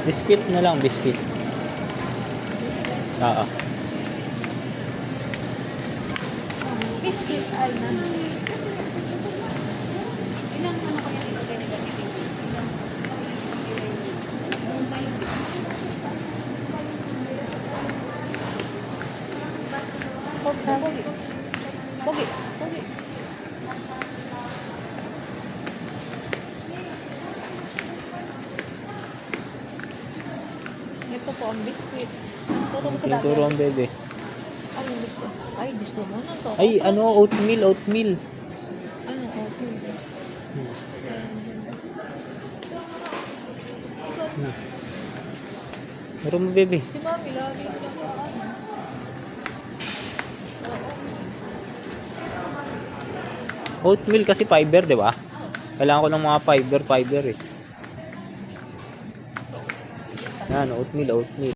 Biscuit na lang, biscuit. Oo. Biscuit ay ilang ano kaya nito ganito? Pogi. Pogi. Pogi. Ito po ang biscuit. Turo mo sa dati. Turo ang bebe. Ano gusto? Ay, gusto mo na to. Ay, ano, oatmeal, oatmeal. Ano, okay. Turo mo, bebe. Si Mami, lagi lang ako ano. Oatmeal kasi fiber, di ba? Kailangan ko ng mga fiber eh. Yan, oatmeal, oatmeal.